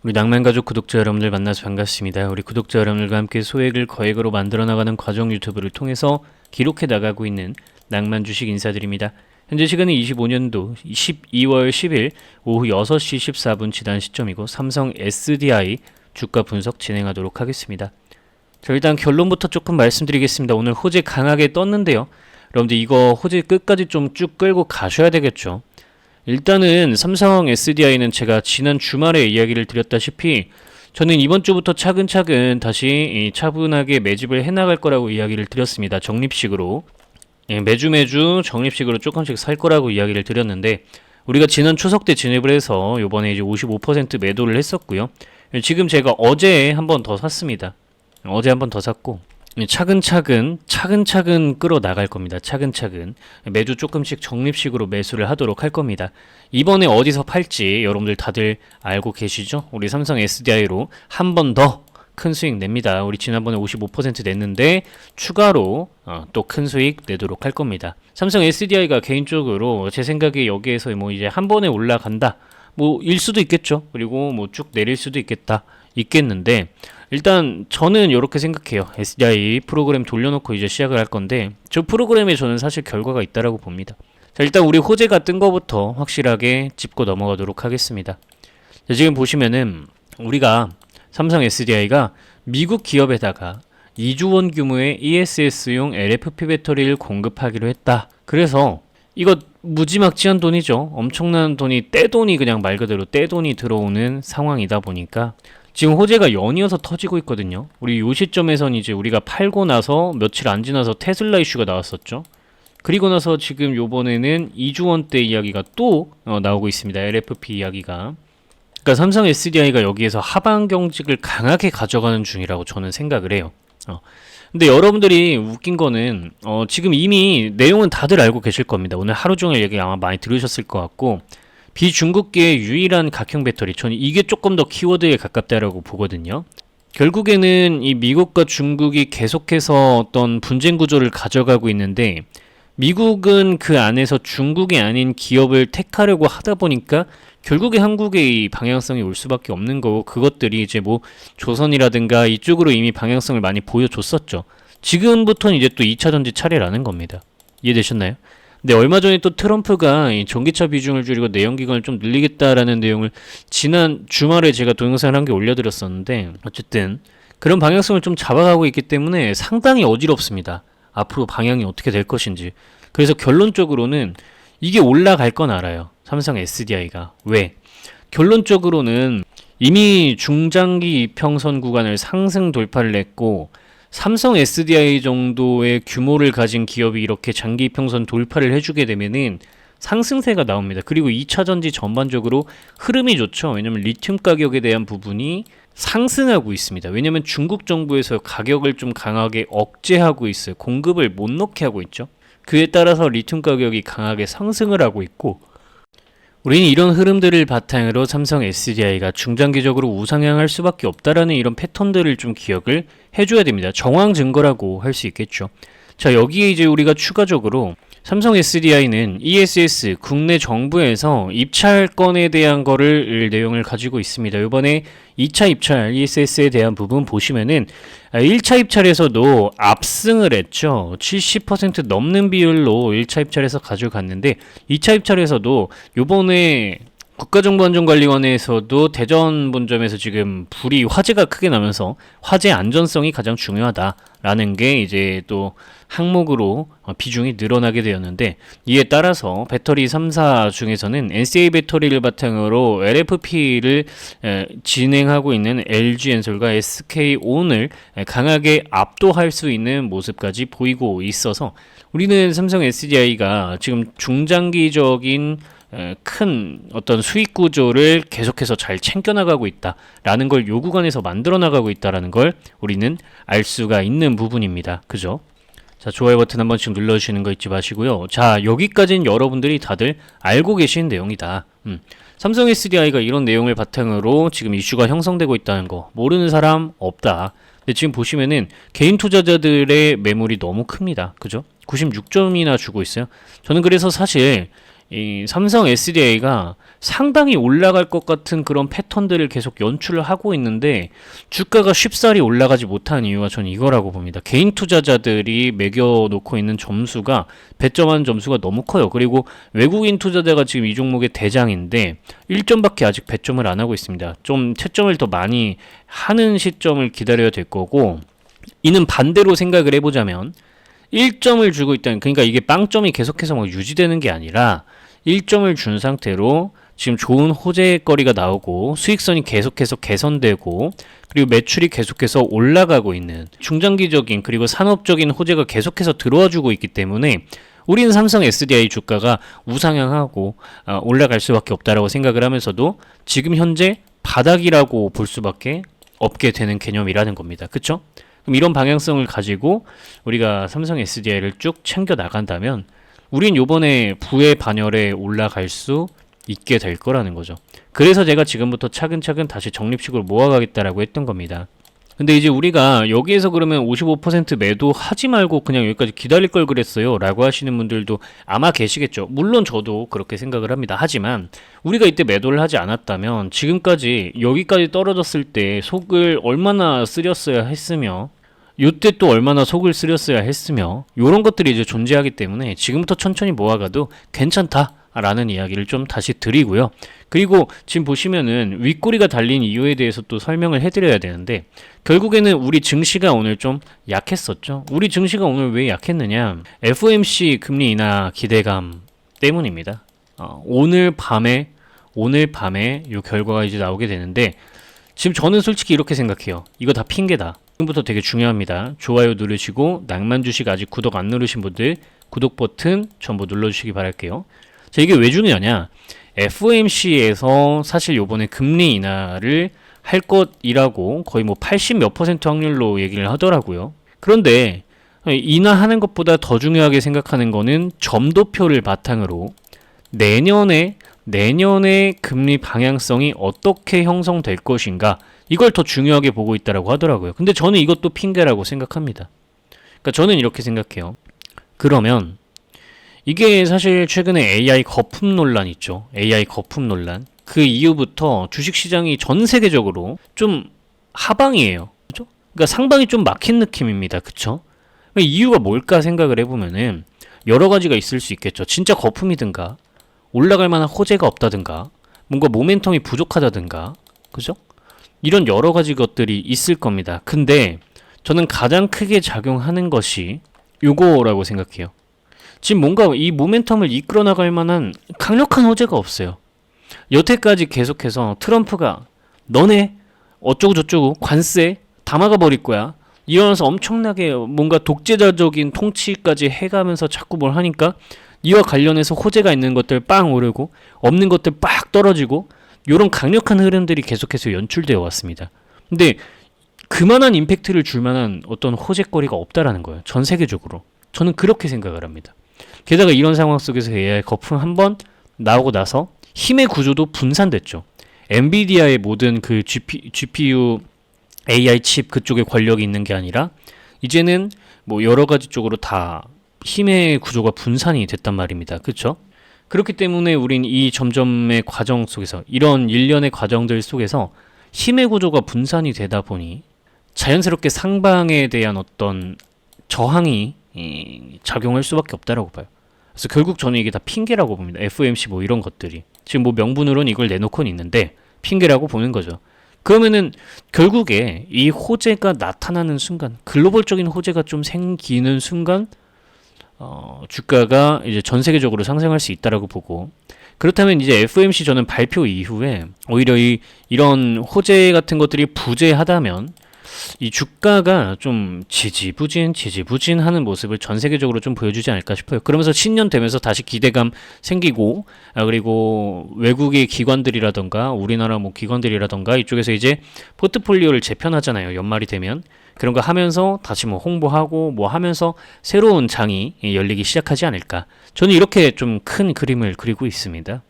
우리 낭만가족 구독자 여러분들 만나서 반갑습니다. 우리 구독자 여러분들과 함께 소액을 거액으로 만들어 나가는 과정 유튜브를 통해서 기록해 나가고 있는 낭만주식 인사드립니다. 현재 시간은 25년도 12월 10일 오후 6시 14분 지난 시점이고 삼성 SDI 주가 분석 진행하도록 하겠습니다. 자, 일단 결론부터 조금 말씀드리겠습니다. 오늘 호재 강하게 떴는데요. 여러분들 이거 호재 끝까지 좀 쭉 끌고 가셔야 되겠죠. 일단은 삼성 SDI는 제가 지난 주말에 이야기를 드렸다시피 저는 이번 주부터 차근차근 다시 차분하게 매집을 해나갈 거라고 이야기를 드렸습니다. 적립식으로. 매주 적립식으로 조금씩 살 거라고 이야기를 드렸는데 우리가 지난 추석 때 진입을 해서 요번에 이제 55% 매도를 했었고요. 지금 제가 어제 한 번 더 샀습니다. 어제 한 번 더 샀고 차근차근 끌어 나갈 겁니다. 차근차근 매주 조금씩 적립식으로 매수를 하도록 할 겁니다. 이번에 어디서 팔지 여러분들 다들 알고 계시죠? 우리 삼성 SDI로 한 번 더 큰 수익 냅니다. 우리 지난번에 55% 냈는데 추가로 또 큰 수익 내도록 할 겁니다. 삼성 SDI가 개인적으로 제 생각에 여기에서 뭐 이제 한 번에 올라간다 뭐 일 수도 있겠죠. 그리고 뭐 쭉 내릴 수도 있겠는데 일단 저는 이렇게 생각해요. SDI 프로그램 돌려놓고 이제 시작을 할 건데 저 프로그램에 저는 사실 결과가 있다라고 봅니다. 자, 일단 우리 호재가 뜬 거부터 확실하게 짚고 넘어가도록 하겠습니다. 자, 지금 보시면은 우리가 삼성 SDI가 미국 기업에다가 2조 원 규모의 ESS용 LFP 배터리를 공급하기로 했다. 그래서 이거 무지막지한 돈이죠. 엄청난 돈이 떼돈이 그냥 말 그대로 떼돈이 들어오는 상황이다 보니까 지금 호재가 연이어서 터지고 있거든요. 우리 요 시점에선 이제 우리가 팔고 나서 며칠 안 지나서 테슬라 이슈가 나왔었죠. 그리고 나서 지금 요번에는 2조 원대 이야기가 또 나오고 있습니다. LFP 이야기가. 그러니까 삼성 SDI가 여기에서 하방 경직을 강하게 가져가는 중이라고 저는 생각을 해요. 근데 여러분들이 웃긴 거는 지금 이미 내용은 다들 알고 계실 겁니다. 오늘 하루 종일 얘기 아마 많이 들으셨을 것 같고 비중국계의 유일한 각형 배터리 저는 이게 조금 더 키워드에 가깝다라고 보거든요. 결국에는 이 미국과 중국이 계속해서 어떤 분쟁 구조를 가져가고 있는데 미국은 그 안에서 중국이 아닌 기업을 택하려고 하다 보니까 결국에 한국의 방향성이 올 수밖에 없는 거고 그것들이 이제 뭐 조선이라든가 이쪽으로 이미 방향성을 많이 보여줬었죠. 지금부터는 이제 또 2차 전지 차례라는 겁니다. 이해되셨나요? 근데 얼마 전에 또 트럼프가 이 전기차 비중을 줄이고 내연기관을 좀 늘리겠다라는 내용을 지난 주말에 제가 동영상을 한 개 올려드렸었는데 어쨌든 그런 방향성을 좀 잡아가고 있기 때문에 상당히 어지럽습니다. 앞으로 방향이 어떻게 될 것인지. 그래서 결론적으로는 이게 올라갈 건 알아요. 삼성 SDI가. 왜? 결론적으로는 이미 중장기 이평선 구간을 상승 돌파를 했고 삼성 SDI 정도의 규모를 가진 기업이 이렇게 장기 이평선 돌파를 해주게 되면은 상승세가 나옵니다. 그리고 2차 전지 전반적으로 흐름이 좋죠. 왜냐면 리튬 가격에 대한 부분이 상승하고 있습니다. 왜냐면 중국 정부에서 가격을 좀 강하게 억제하고 있어요. 공급을 못 넣게 하고 있죠. 그에 따라서 리튬 가격이 강하게 상승을 하고 있고 우리는 이런 흐름들을 바탕으로 삼성 SDI가 중장기적으로 우상향할 수밖에 없다라는 이런 패턴들을 좀 기억을 해줘야 됩니다. 정황 증거라고 할 수 있겠죠. 자, 여기에 이제 우리가 추가적으로 삼성 SDI는 ESS 국내 정부에서 입찰건에 대한 거를 내용을 가지고 있습니다. 이번에 2차 입찰 ESS에 대한 부분 보시면은 1차 입찰에서도 압승을 했죠. 70% 넘는 비율로 1차 입찰에서 가져갔는데 2차 입찰에서도 요번에 국가정보안전관리원회에서도 대전 본점에서 지금 불이 화재가 크게 나면서 화재 안전성이 가장 중요하다라는 게 이제 또 항목으로 비중이 늘어나게 되었는데 이에 따라서 배터리 3사 중에서는 NCA 배터리를 바탕으로 LFP를 진행하고 있는 LG엔솔과 SK온을 강하게 압도할 수 있는 모습까지 보이고 있어서 우리는 삼성 SDI가 지금 중장기적인 큰 어떤 수익 구조를 계속해서 잘 챙겨나가고 있다라는 걸 요 구간에서 만들어 나가고 있다라는 걸 우리는 알 수가 있는 부분입니다. 그죠? 자, 좋아요 버튼 한 번씩 눌러주시는 거 잊지 마시고요. 자, 여기까지는 여러분들이 다들 알고 계신 내용이다. 삼성 SDI가 이런 내용을 바탕으로 지금 이슈가 형성되고 있다는 거 모르는 사람 없다. 근데 지금 보시면은 개인 투자자들의 매물이 너무 큽니다. 그죠? 96점이나 주고 있어요. 저는 그래서 사실 이 삼성 SDI가 상당히 올라갈 것 같은 그런 패턴들을 계속 연출을 하고 있는데 주가가 쉽사리 올라가지 못한 이유가 저는 이거라고 봅니다. 개인 투자자들이 매겨놓고 있는 점수가 배점하는 점수가 너무 커요. 그리고 외국인 투자자가 지금 이 종목의 대장인데 1점밖에 아직 배점을 안 하고 있습니다. 좀 채점을 더 많이 하는 시점을 기다려야 될 거고, 이는 반대로 생각을 해보자면 1점을 주고 있다는, 그러니까 이게 빵점이 계속해서 막 유지되는 게 아니라 1점을 준 상태로 지금 좋은 호재거리가 나오고 수익선이 계속해서 개선되고 그리고 매출이 계속해서 올라가고 있는 중장기적인 그리고 산업적인 호재가 계속해서 들어와주고 있기 때문에 우리는 삼성 SDI 주가가 우상향하고 올라갈 수밖에 없다라고 생각을 하면서도 지금 현재 바닥이라고 볼 수밖에 없게 되는 개념이라는 겁니다. 그쵸? 그럼 이런 방향성을 가지고 우리가 삼성 SDI를 쭉 챙겨 나간다면 우린 요번에 부의 반열에 올라갈 수 있게 될 거라는 거죠. 그래서 제가 지금부터 차근차근 다시 적립식으로 모아가겠다라고 했던 겁니다. 근데 이제 우리가 여기에서 그러면 55% 매도 하지 말고 그냥 여기까지 기다릴 걸 그랬어요 라고 하시는 분들도 아마 계시겠죠. 물론 저도 그렇게 생각을 합니다. 하지만 우리가 이때 매도를 하지 않았다면 지금까지 여기까지 떨어졌을 때 속을 얼마나 쓰렸어야 했으며 요때 또 얼마나 속을 쓰렸어야 했으며 요런 것들이 이제 존재하기 때문에 지금부터 천천히 모아가도 괜찮다 라는 이야기를 좀 다시 드리고요. 그리고 지금 보시면은 윗꼬리가 달린 이유에 대해서 또 설명을 해드려야 되는데 결국에는 우리 증시가 오늘 좀 약했었죠. 우리 증시가 오늘 왜 약했느냐, FOMC 금리 인하 기대감 때문입니다. 오늘 밤에 요 결과가 이제 나오게 되는데 지금 저는 솔직히 이렇게 생각해요. 이거 다 핑계다. 지금부터 되게 중요합니다. 좋아요 누르시고 낭만 주식 아직 구독 안 누르신 분들 구독 버튼 전부 눌러주시기 바랄게요. 자, 이게 왜 중요하냐? FOMC에서 사실 요번에 금리 인하를 할 것이라고 거의 뭐 80 몇 % 확률로 얘기를 하더라고요. 그런데 인하하는 것보다 더 중요하게 생각하는 거는 점도표를 바탕으로 내년에 금리 방향성이 어떻게 형성될 것인가, 이걸 더 중요하게 보고 있다라고 하더라고요. 근데 저는 이것도 핑계라고 생각합니다. 그러니까 저는 이렇게 생각해요. 그러면 이게 사실 최근에 AI 거품 논란 있죠. AI 거품 논란. 그 이후부터 주식시장이 전 세계적으로 좀 하방이에요. 그죠? 그러니까 상방이 좀 막힌 느낌입니다. 그쵸? 이유가 뭘까 생각을 해보면은 여러 가지가 있을 수 있겠죠. 진짜 거품이든가, 올라갈 만한 호재가 없다든가, 뭔가 모멘텀이 부족하다든가, 그죠? 이런 여러 가지 것들이 있을 겁니다. 근데 저는 가장 크게 작용하는 것이 요거라고 생각해요. 지금 뭔가 이 모멘텀을 이끌어 나갈 만한 강력한 호재가 없어요. 여태까지 계속해서 트럼프가 너네 어쩌고 저쩌고 관세 다 막아버릴 거야, 이러면서 엄청나게 뭔가 독재자적인 통치까지 해가면서 자꾸 뭘 하니까 이와 관련해서 호재가 있는 것들 빵 오르고 없는 것들 빡 떨어지고 이런 강력한 흐름들이 계속해서 연출되어 왔습니다. 근데 그만한 임팩트를 줄 만한 어떤 호재거리가 없다라는 거예요. 전 세계적으로. 저는 그렇게 생각을 합니다. 게다가 이런 상황 속에서 AI 거품 한번 나오고 나서 힘의 구조도 분산됐죠. 엔비디아의 모든 그 GPU AI 칩 그쪽에 권력이 있는 게 아니라 이제는 뭐 여러 가지 쪽으로 다 힘의 구조가 분산이 됐단 말입니다. 그렇죠? 그렇기 때문에 우린 이 점점의 과정 속에서, 이런 일련의 과정들 속에서 힘의 구조가 분산이 되다 보니 자연스럽게 상방에 대한 어떤 저항이 작용할 수밖에 없다라고 봐요. 그래서 결국 저는 이게 다 핑계라고 봅니다. FOMC 뭐 이런 것들이 지금 뭐 명분으로는 이걸 내놓고는 있는데 핑계라고 보는 거죠. 그러면은 결국에 이 호재가 나타나는 순간, 글로벌적인 호재가 좀 생기는 순간 주가가 이제 전 세계적으로 상승할 수 있다라고 보고, 그렇다면 이제 FOMC 저는 발표 이후에 오히려 이런 호재 같은 것들이 부재하다면 이 주가가 좀 지지부진하는 모습을 전 세계적으로 좀 보여주지 않을까 싶어요. 그러면서 신년 되면서 다시 기대감 생기고, 그리고 외국의 기관들이라던가 우리나라 뭐 기관들이라던가 이쪽에서 이제 포트폴리오를 재편하잖아요. 연말이 되면 그런 거 하면서 다시 뭐 홍보하고 뭐 하면서 새로운 장이 열리기 시작하지 않을까. 저는 이렇게 좀 큰 그림을 그리고 있습니다.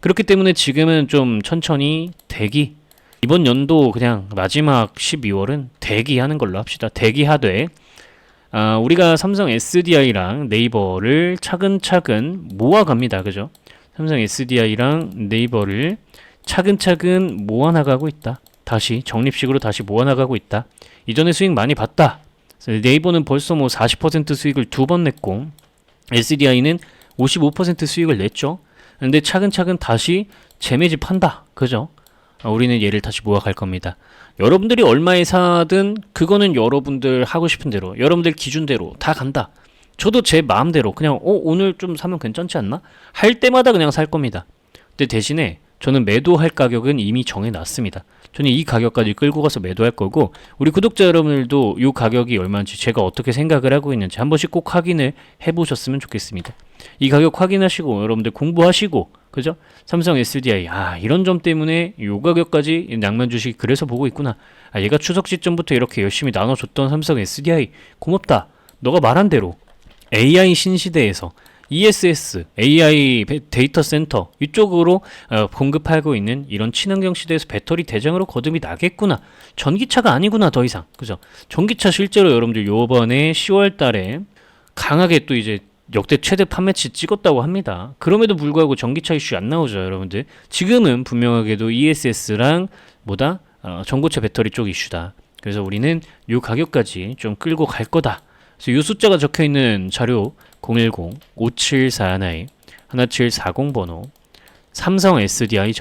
그렇기 때문에 지금은 좀 천천히 대기, 이번 연도 그냥 마지막 12월은 대기하는 걸로 합시다. 대기하되 우리가 삼성 SDI랑 네이버를 차근차근 모아갑니다. 그죠? 삼성 SDI랑 네이버를 차근차근 모아나가고 있다. 다시 적립식으로 다시 모아나가고 있다. 이전에 수익 많이 봤다. 네이버는 벌써 뭐 40% 수익을 2번 냈고 SDI는 55% 수익을 냈죠. 근데 차근차근 다시 재매집 한다. 그죠? 우리는 얘를 다시 모아갈 겁니다. 여러분들이 얼마에 사든 그거는 여러분들 하고 싶은 대로, 여러분들 기준대로 다 간다. 저도 제 마음대로 그냥 오늘 좀 사면 괜찮지 않나? 할 때마다 그냥 살 겁니다. 근데 대신에 저는 매도할 가격은 이미 정해놨습니다. 저는 이 가격까지 끌고 가서 매도할 거고, 우리 구독자 여러분들도 이 가격이 얼마인지 제가 어떻게 생각을 하고 있는지 한 번씩 꼭 확인을 해보셨으면 좋겠습니다. 이 가격 확인하시고 여러분들 공부하시고, 그죠? 삼성 SDI, 이런 점 때문에 이 가격까지 낭만 주식 그래서 보고 있구나. 얘가 추석 시점부터 이렇게 열심히 나눠줬던 삼성 SDI 고맙다. 너가 말한 대로 AI 신시대에서 ESS, AI 데이터 센터 이쪽으로 공급하고 있는 이런 친환경 시대에서 배터리 대장으로 거듭이 나겠구나. 전기차가 아니구나 더 이상. 그죠? 전기차 실제로 여러분들 요번에 10월 달에 강하게 또 이제 역대 최대 판매치 찍었다고 합니다. 그럼에도 불구하고 전기차 이슈 안 나오죠, 여러분들. 지금은 분명하게도 ESS랑 전고체 배터리 쪽 이슈다. 그래서 우리는 요 가격까지 좀 끌고 갈 거다. 그래서 요 숫자가 적혀 있는 자료 010-5741-1740 번호 삼성 SDI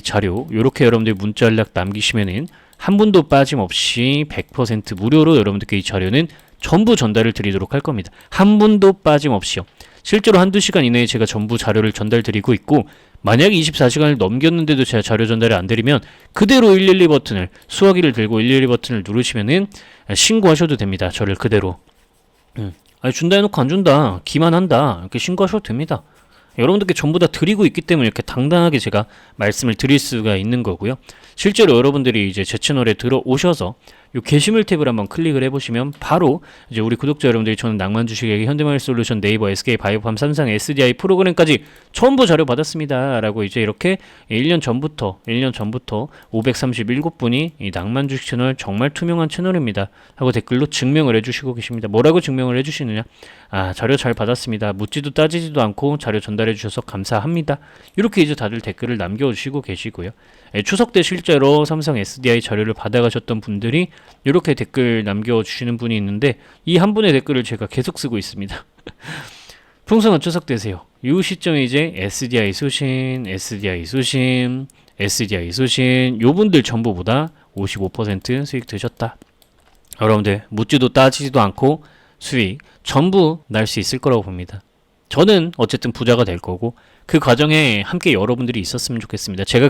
자료 요렇게 여러분들 문자 연락 남기시면은 한 분도 빠짐없이 100% 무료로 여러분들께 이 자료는 전부 전달을 드리도록 할 겁니다. 한 분도 빠짐없이요. 실제로 한두 시간 이내에 제가 전부 자료를 전달 드리고 있고, 만약에 24시간을 넘겼는데도 제가 자료 전달을 안 드리면 그대로 112 버튼을, 수화기를 들고 112 버튼을 누르시면은 신고하셔도 됩니다. 저를 그대로. 준다 해놓고 안 준다, 기만한다, 이렇게 신고하셔도 됩니다. 여러분들께 전부 다 드리고 있기 때문에 이렇게 당당하게 제가 말씀을 드릴 수가 있는 거고요. 실제로 여러분들이 이제 제 채널에 들어오셔서 요 게시물 탭을 한번 클릭을 해보시면 바로 이제 우리 구독자 여러분들이 저는 낭만주식에게 현대마을솔루션, 네이버, SK, 바이오팜, 삼성, SDI 프로그램까지 전부 자료 받았습니다 라고 이제 이렇게 1년 전부터 537분이 이 낭만주식 채널 정말 투명한 채널입니다 하고 댓글로 증명을 해주시고 계십니다. 뭐라고 증명을 해주시느냐? 자료 잘 받았습니다. 묻지도 따지지도 않고 자료 전달해 주셔서 감사합니다. 이렇게 이제 다들 댓글을 남겨주시고 계시고요. 추석 때 실제로 삼성 SDI 자료를 받아가셨던 분들이 이렇게 댓글 남겨주시는 분이 있는데, 이 한 분의 댓글을 제가 계속 쓰고 있습니다. 풍성한 추석 되세요. 이 시점에 이제 SDI 수신 요 분들 전부보다 55% 수익 드셨다. 여러분들 묻지도 따지지도 않고 수익 전부 날 수 있을 거라고 봅니다. 저는 어쨌든 부자가 될 거고, 그 과정에 함께 여러분들이 있었으면 좋겠습니다. 제가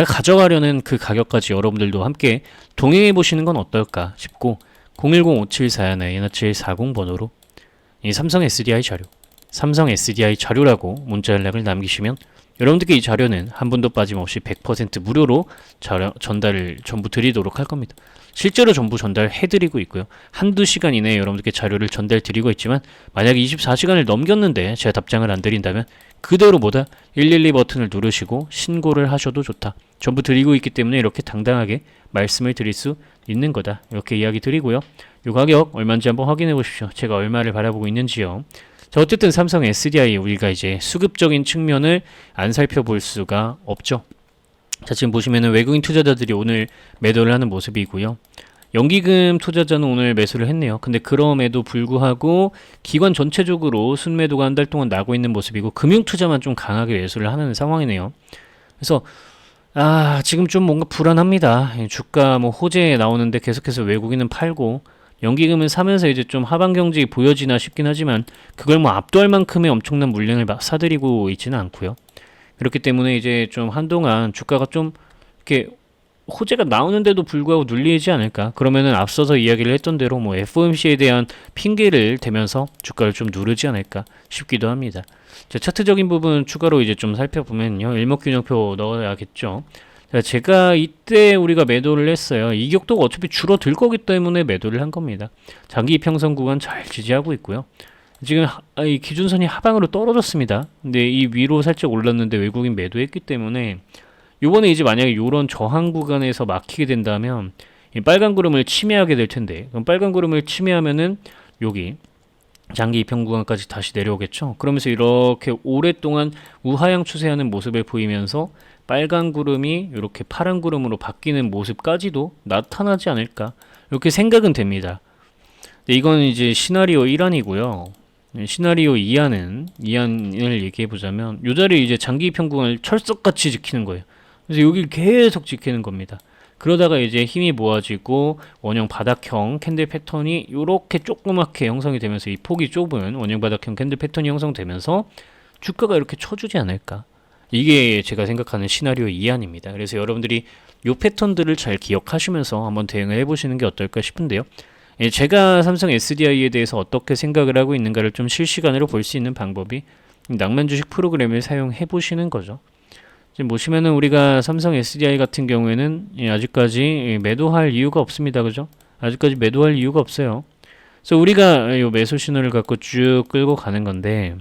가져가려는 그 가격까지 여러분들도 함께 동행해 보시는 건 어떨까 싶고, 010-5741-1740 번호로 이 삼성 SDI 자료라고 문자 연락을 남기시면 여러분들께 이 자료는 한 분도 빠짐없이 100% 무료로 전달을 전부 드리도록 할 겁니다. 실제로 전부 전달해드리고 있고요. 한두 시간 이내에 여러분들께 자료를 전달드리고 있지만, 만약에 24시간을 넘겼는데 제가 답장을 안 드린다면 그대로 112 버튼을 누르시고 신고를 하셔도 좋다. 전부 드리고 있기 때문에 이렇게 당당하게 말씀을 드릴 수 있는 거다. 이렇게 이야기 드리고요. 이 가격 얼마인지 한번 확인해 보십시오. 제가 얼마를 바라보고 있는지요. 자, 어쨌든 삼성 SDI 우리가 이제 수급적인 측면을 안 살펴볼 수가 없죠. 자, 지금 보시면은 외국인 투자자들이 오늘 매도를 하는 모습이고요. 연기금 투자자는 오늘 매수를 했네요. 근데 그럼에도 불구하고 기관 전체적으로 순매도가 한 달 동안 나고 있는 모습이고, 금융 투자만 좀 강하게 매수를 하는 상황이네요. 그래서 지금 좀 뭔가 불안합니다. 주가 호재에 나오는데 계속해서 외국인은 팔고 연기금은 사면서 이제 좀 하방 경직이 보여지나 싶긴 하지만, 그걸 압도할 만큼의 엄청난 물량을 사들이고 있지는 않고요. 그렇기 때문에 이제 좀 한동안 주가가 좀 이렇게 호재가 나오는데도 불구하고 눌리지 않을까. 그러면은 앞서서 이야기를 했던 대로 FOMC에 대한 핑계를 대면서 주가를 좀 누르지 않을까 싶기도 합니다. 자, 차트적인 부분 추가로 이제 좀 살펴보면요, 일목균형표 넣어야겠죠. 자, 제가 이때 우리가 매도를 했어요. 이격도가 어차피 줄어들 거기 때문에 매도를 한 겁니다. 장기 이평선 구간 잘 지지하고 있고요. 지금 이 기준선이 하방으로 떨어졌습니다. 근데 이 위로 살짝 올랐는데 외국인 매도했기 때문에 요번에 이제 만약에 요런 저항 구간에서 막히게 된다면 이 빨간 구름을 침해하게 될 텐데, 그럼 빨간 구름을 침해하면은 여기 장기 이평 구간까지 다시 내려오겠죠. 그러면서 이렇게 오랫동안 우하향 추세하는 모습을 보이면서 빨간 구름이 이렇게 파란 구름으로 바뀌는 모습까지도 나타나지 않을까, 이렇게 생각은 됩니다. 근데 이건 이제 시나리오 1안이고요. 시나리오 2안을 얘기해 보자면 이 자리에 이제 장기 이평 구간을 철석같이 지키는 거예요. 그래서 여기를 계속 지키는 겁니다. 그러다가 이제 힘이 모아지고 원형 바닥형 캔들 패턴이 이렇게 조그맣게 형성이 되면서, 이 폭이 좁은 원형 바닥형 캔들 패턴이 형성되면서 주가가 이렇게 쳐주지 않을까, 이게 제가 생각하는 시나리오 2안입니다. 그래서 여러분들이 이 패턴들을 잘 기억하시면서 한번 대응을 해보시는 게 어떨까 싶은데요. 제가 삼성 SDI에 대해서 어떻게 생각을 하고 있는가를 좀 실시간으로 볼 수 있는 방법이 낭만 주식 프로그램을 사용해 보시는 거죠. 지금 보시면은 우리가 삼성 SDI 같은 경우에는 아직까지 매도할 이유가 없습니다. 그죠? 아직까지 매도할 이유가 없어요. 그래서 우리가 이 매수 신호를 갖고 쭉 끌고 가는 건데,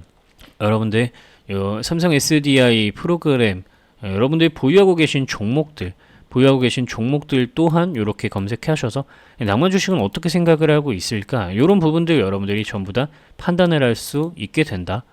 여러분들 요 삼성 SDI 프로그램, 여러분들이 보유하고 계신 종목들 또한 이렇게 검색해 하셔서 낭만 주식은 어떻게 생각을 하고 있을까, 이런 부분들 여러분들이 전부 다 판단을 할 수 있게 된다.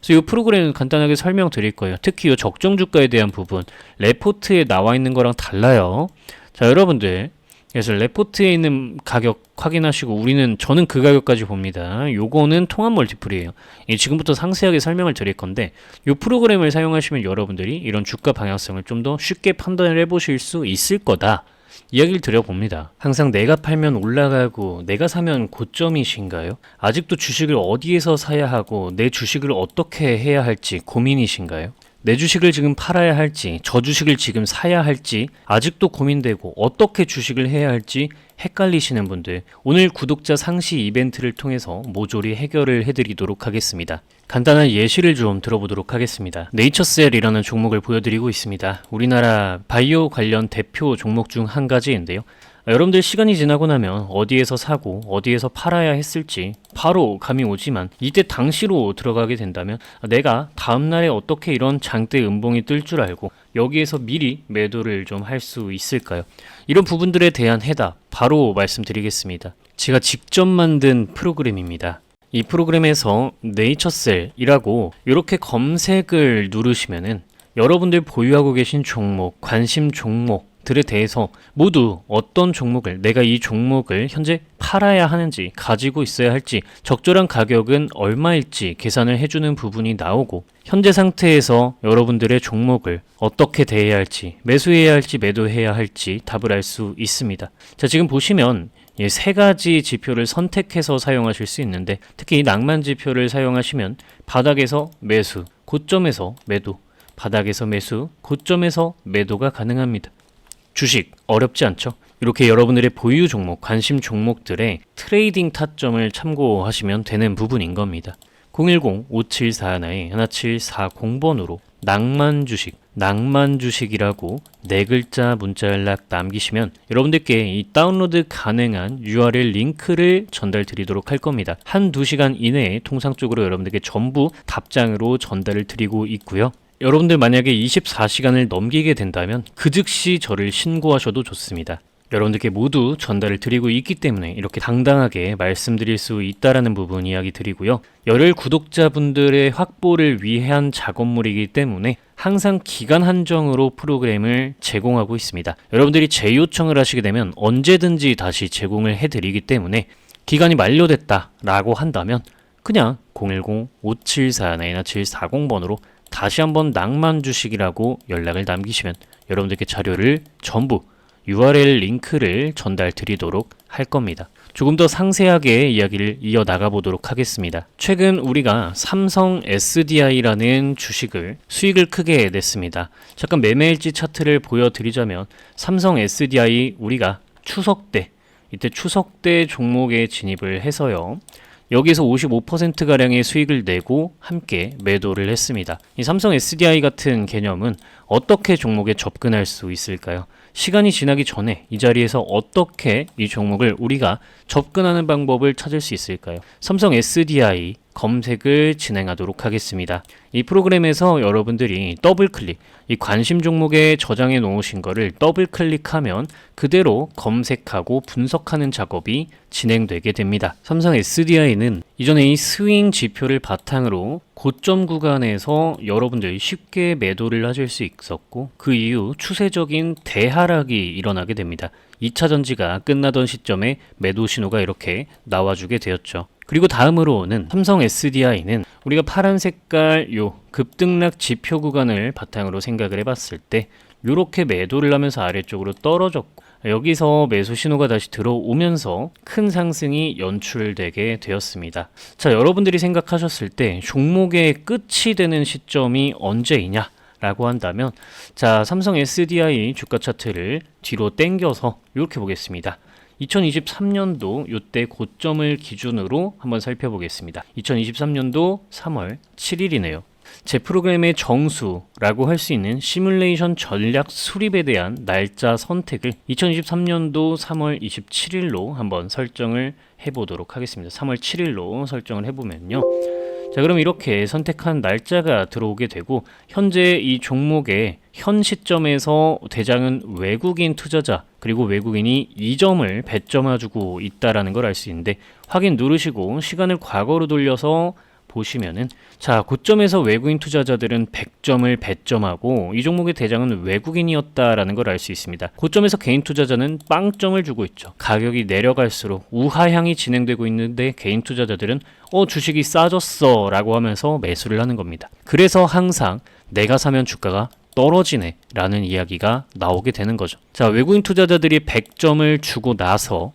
그래서 이 프로그램은 간단하게 설명드릴 거예요. 특히 이 적정 주가에 대한 부분, 레포트에 나와 있는 거랑 달라요. 자, 여러분들, 그래서 레포트에 있는 가격 확인하시고, 저는 그 가격까지 봅니다. 요거는 통합 멀티플이에요. 지금부터 상세하게 설명을 드릴 건데, 이 프로그램을 사용하시면 여러분들이 이런 주가 방향성을 좀 더 쉽게 판단을 해보실 수 있을 거다, 이야기를 드려봅니다. 항상 내가 팔면 올라가고 내가 사면 고점이신가요? 아직도 주식을 어디에서 사야 하고 내 주식을 어떻게 해야 할지 고민이신가요? 내 주식을 지금 팔아야 할지, 저 주식을 지금 사야 할지 아직도 고민되고 어떻게 주식을 해야 할지 헷갈리시는 분들, 오늘 구독자 상시 이벤트를 통해서 모조리 해결을 해드리도록 하겠습니다. 간단한 예시를 좀 들어보도록 하겠습니다. 네이처셀이라는 종목을 보여드리고 있습니다. 우리나라 바이오 관련 대표 종목 중 한 가지인데요. 여러분들 시간이 지나고 나면 어디에서 사고 어디에서 팔아야 했을지 바로 감이 오지만, 이때 당시로 들어가게 된다면 내가 다음날에 어떻게 이런 장대 음봉이 뜰 줄 알고 여기에서 미리 매도를 좀 할 수 있을까요? 이런 부분들에 대한 해답 바로 말씀드리겠습니다. 제가 직접 만든 프로그램입니다. 이 프로그램에서 네이처셀이라고 이렇게 검색을 누르시면은 여러분들 보유하고 계신 종목, 관심 종목들에 대해서 모두 어떤 종목을, 내가 이 종목을 현재 팔아야 하는지, 가지고 있어야 할지, 적절한 가격은 얼마일지 계산을 해주는 부분이 나오고, 현재 상태에서 여러분들의 종목을 어떻게 대해야 할지, 매수해야 할지 매도해야 할지 답을 알 수 있습니다. 자, 지금 보시면 세 가지 지표를 선택해서 사용하실 수 있는데, 특히 이 낭만 지표를 사용하시면 바닥에서 매수, 고점에서 매도, 바닥에서 매수, 고점에서 매도가 가능합니다. 주식 어렵지 않죠? 이렇게 여러분들의 보유 종목, 관심 종목들의 트레이딩 타점을 참고하시면 되는 부분인 겁니다. 010-5741-1740번으로 낭만 주식이라고 네 글자 문자 연락 남기시면 여러분들께 이 다운로드 가능한 URL 링크를 전달 드리도록 할 겁니다. 1-2시간 이내에 통상적으로 여러분들께 전부 답장으로 전달을 드리고 있고요. 여러분들 만약에 24시간을 넘기게 된다면 그 즉시 저를 신고하셔도 좋습니다. 여러분들께 모두 전달을 드리고 있기 때문에 이렇게 당당하게 말씀드릴 수 있다라는 부분 이야기 드리고요. 열혈 구독자분들의 확보를 위한 작업물이기 때문에 항상 기간 한정으로 프로그램을 제공하고 있습니다. 여러분들이 재요청을 하시게 되면 언제든지 다시 제공을 해드리기 때문에, 기간이 만료됐다라고 한다면 그냥 010-5741-1740번으로 다시 한번 낭만 주식이라고 연락을 남기시면 여러분들께 자료를 전부 URL 링크를 전달 드리도록 할 겁니다. 조금 더 상세하게 이야기를 이어나가 보도록 하겠습니다. 최근 우리가 삼성 SDI라는 주식을 수익을 크게 냈습니다. 잠깐 매매일지 차트를 보여드리자면, 삼성 SDI 우리가 추석 때, 이때 추석 때 종목에 진입을 해서요, 여기에서 55%가량의 수익을 내고 함께 매도를 했습니다. 이 삼성 SDI 같은 개념은 어떻게 종목에 접근할 수 있을까요? 시간이 지나기 전에 이 자리에서 어떻게 이 종목을 우리가 접근하는 방법을 찾을 수 있을까요? 삼성 SDI 검색을 진행하도록 하겠습니다. 이 프로그램에서 여러분들이 더블클릭, 이 관심 종목에 저장해 놓으신 거를 더블클릭하면 그대로 검색하고 분석하는 작업이 진행되게 됩니다. 삼성 SDI는 이전에 이 스윙 지표를 바탕으로 고점 구간에서 여러분들이 쉽게 매도를 하실 수 있었고, 그 이후 추세적인 대하락이 일어나게 됩니다. 2차 전지가 끝나던 시점에 매도 신호가 이렇게 나와주게 되었죠. 그리고 다음으로는 삼성 SDI는 우리가 파란 색깔 요 급등락 지표 구간을 바탕으로 생각을 해봤을 때 이렇게 매도를 하면서 아래쪽으로 떨어졌고, 여기서 매수 신호가 다시 들어오면서 큰 상승이 연출되게 되었습니다. 자, 여러분들이 생각하셨을 때 종목의 끝이 되는 시점이 언제이냐 라고 한다면, 자, 삼성 SDI 주가 차트를 뒤로 당겨서 이렇게 보겠습니다. 2023년도 이때 고점을 기준으로 한번 살펴보겠습니다. 2023년도 3월 7일이네요. 제 프로그램의 정수라고 할 수 있는 시뮬레이션 전략 수립에 대한 날짜 선택을 2023년도 3월 27일로 한번 설정을 해보도록 하겠습니다. 3월 7일로 설정을 해보면요. 자, 그럼 이렇게 선택한 날짜가 들어오게 되고, 현재 이 종목의 현 시점에서 대장은 외국인 투자자, 그리고 외국인이 2점을 배점해주고 있다라는 걸 알 수 있는데, 확인 누르시고 시간을 과거로 돌려서 보시면은, 자, 고점에서 외국인 투자자들은 100점을 배점하고 이 종목의 대장은 외국인이었다라는 걸 알 수 있습니다. 고점에서 개인 투자자는 빵점을 주고 있죠. 가격이 내려갈수록 우하향이 진행되고 있는데 개인 투자자들은 주식이 싸졌어 라고 하면서 매수를 하는 겁니다. 그래서 항상 내가 사면 주가가 떨어지네 라는 이야기가 나오게 되는 거죠. 자, 외국인 투자자들이 100점을 주고 나서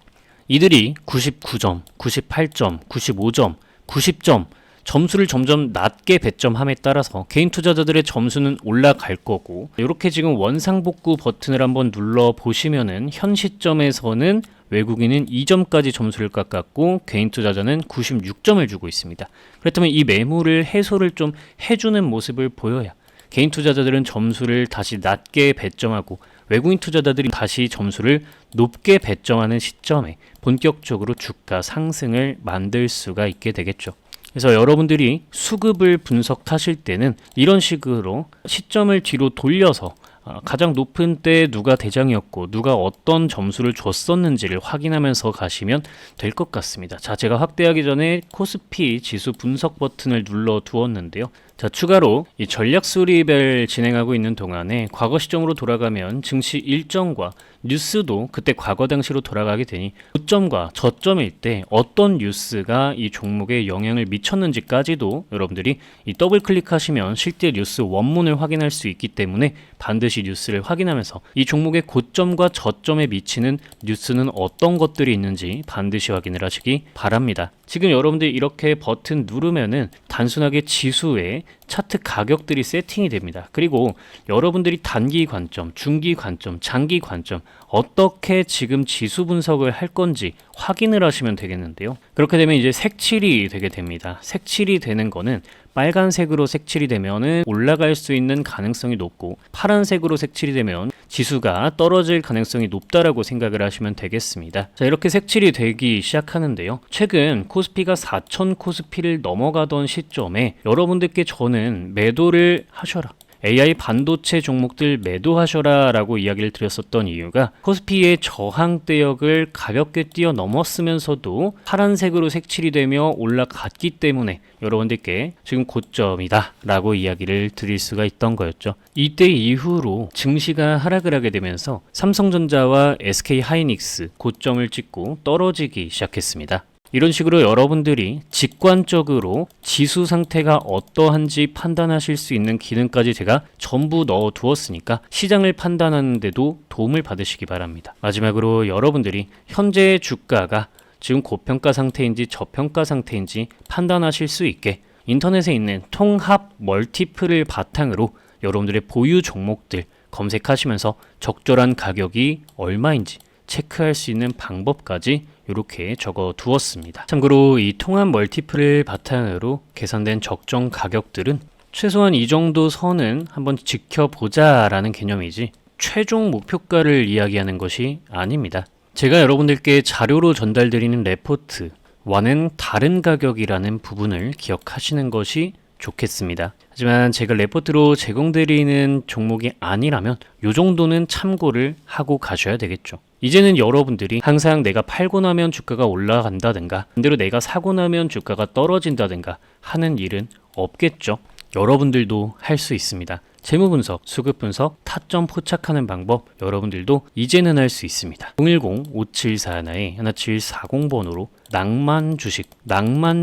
이들이 99점, 98점, 95점, 90점 점수를 점점 낮게 배점함에 따라서 개인 투자자들의 점수는 올라갈 거고, 이렇게 지금 원상복구 버튼을 한번 눌러 보시면은 현 시점에서는 외국인은 2점까지 점수를 깎았고 개인 투자자는 96점을 주고 있습니다. 그렇다면 이 매물을 해소를 좀 해주는 모습을 보여야 개인 투자자들은 점수를 다시 낮게 배점하고 외국인 투자자들이 다시 점수를 높게 배점하는 시점에 본격적으로 주가 상승을 만들 수가 있게 되겠죠. 그래서 여러분들이 수급을 분석하실 때는 이런 식으로 시점을 뒤로 돌려서 가장 높은 때 누가 대장이었고 누가 어떤 점수를 줬었는지를 확인하면서 가시면 될 것 같습니다. 자, 제가 확대하기 전에 코스피 지수 분석 버튼을 눌러 두었는데요. 자, 추가로 이 전략 수립을 진행하고 있는 동안에 과거 시점으로 돌아가면 증시 일정과 뉴스도 그때 과거 당시로 돌아가게 되니 고점과 저점일 때 어떤 뉴스가 이 종목에 영향을 미쳤는지까지도 여러분들이 이 더블 클릭하시면 실제 뉴스 원문을 확인할 수 있기 때문에 반드시 뉴스를 확인하면서 이 종목의 고점과 저점에 미치는 뉴스는 어떤 것들이 있는지 반드시 확인을 하시기 바랍니다. 지금 여러분들이 이렇게 버튼 누르면은 단순하게 지수에 차트 가격들이 세팅이 됩니다. 그리고 여러분들이 단기 관점, 중기 관점, 장기 관점 어떻게 지금 지수 분석을 할 건지 확인을 하시면 되겠는데요. 그렇게 되면 이제 색칠이 되게 됩니다. 색칠이 되는 거는 빨간색으로 색칠이 되면은 올라갈 수 있는 가능성이 높고, 파란색으로 색칠이 되면 지수가 떨어질 가능성이 높다라고 생각을 하시면 되겠습니다. 자, 이렇게 색칠이 되기 시작하는데요. 최근 코스피가 4,000 코스피를 넘어가던 시점에 여러분들께 저는 매도를 하셔라, AI 반도체 종목들 매도하셔라 라고 이야기를 드렸었던 이유가 코스피의 저항대역을 가볍게 뛰어넘었으면서도 파란색으로 색칠이 되며 올라갔기 때문에 여러분들께 지금 고점이다 라고 이야기를 드릴 수가 있던 거였죠. 이때 이후로 증시가 하락을 하게 되면서 삼성전자와 SK하이닉스 고점을 찍고 떨어지기 시작했습니다. 이런 식으로 여러분들이 직관적으로 지수 상태가 어떠한지 판단하실 수 있는 기능까지 제가 전부 넣어 두었으니까 시장을 판단하는 데도 도움을 받으시기 바랍니다. 마지막으로 여러분들이 현재의 주가가 지금 고평가 상태인지 저평가 상태인지 판단하실 수 있게 인터넷에 있는 통합 멀티플을 바탕으로 여러분들의 보유 종목들 검색하시면서 적절한 가격이 얼마인지 체크할 수 있는 방법까지 이렇게 적어 두었습니다. 참고로 이 통합 멀티플을 바탕으로 계산된 적정 가격들은 최소한 이 정도 선은 한번 지켜보자 라는 개념이지 최종 목표가를 이야기하는 것이 아닙니다. 제가 여러분들께 자료로 전달드리는 레포트, 와는 다른 가격이라는 부분을 기억하시는 것이 좋겠습니다. 하지만 제가 레포트로 제공드리는 종목이 아니라면 이 정도는 참고를 하고 가셔야 되겠죠. 이제는 여러분들이 항상 내가 팔고 나면 주가가 올라간다든가 반대로 내가 사고 나면 주가가 떨어진다든가 하는 일은 없겠죠. 여러분들도 할 수 있습니다. 재무 분석, 수급 분석, 타점 포착하는 방법 여러분들도 이제는 할 수 있습니다. 010-5741-1740번으로 낭만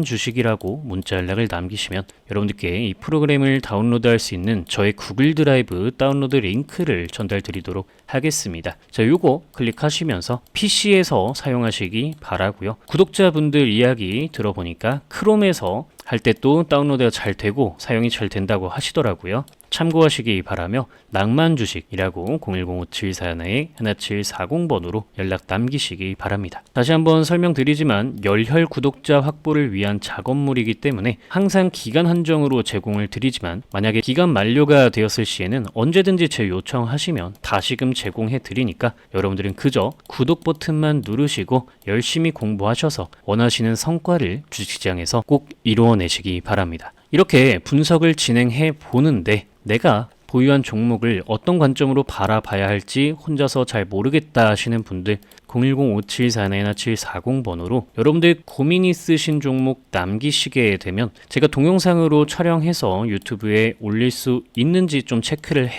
주식이라고 문자 연락을 남기시면 여러분들께 이 프로그램을 다운로드할 수 있는 저의 구글 드라이브 다운로드 링크를 전달 드리도록 하겠습니다. 자, 요거 클릭하시면서 PC에서 사용하시기 바라고요. 구독자분들 이야기 들어보니까 크롬에서 할 때 또 다운로드가 잘 되고 사용이 잘 된다고 하시더라고요. 참고하시기 바라며 낭만주식이라고 010-5741-1740번으로 연락 남기시기 바랍니다. 다시 한번 설명드리지만 열혈 구독자 확보를 위한 작업물이기 때문에 항상 기간 한정으로 제공을 드리지만 만약에 기간 만료가 되었을 시에는 언제든지 제 요청하시면 다시금 제공해 드리니까 여러분들은 그저 구독 버튼만 누르시고 열심히 공부하셔서 원하시는 성과를 주식시장에서 꼭 이루어내시기 바랍니다. 이렇게 분석을 진행해 보는데 내가 보유한 종목을 어떤 관점으로 바라봐야 할지 혼자서 잘 모르겠다 하시는 분들 010-5741-1740번으로 여러분들 고민 있으신 종목 남기시게 되면 제가 동영상으로 촬영해서 유튜브에 올릴 수 있는지 좀 체크를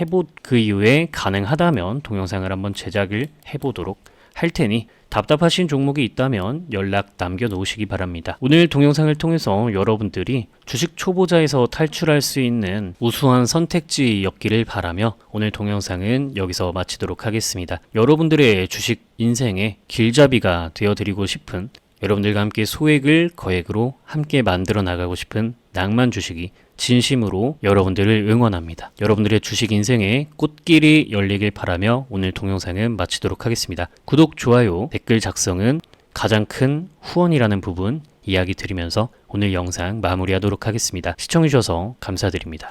그 이후에 가능하다면 동영상을 한번 제작을 해보도록 할 테니 답답하신 종목이 있다면 연락 남겨놓으시기 바랍니다. 오늘 동영상을 통해서 여러분들이 주식 초보자에서 탈출할 수 있는 우수한 선택지였기를 바라며 오늘 동영상은 여기서 마치도록 하겠습니다. 여러분들의 주식 인생의 길잡이가 되어드리고 싶은 여러분들과 함께 소액을 거액으로 함께 만들어 나가고 싶은 낭만 주식이 진심으로 여러분들을 응원합니다. 여러분들의 주식 인생의 꽃길이 열리길 바라며 오늘 동영상은 마치도록 하겠습니다. 구독, 좋아요, 댓글 작성은 가장 큰 후원이라는 부분 이야기 드리면서 오늘 영상 마무리하도록 하겠습니다. 시청해주셔서 감사드립니다.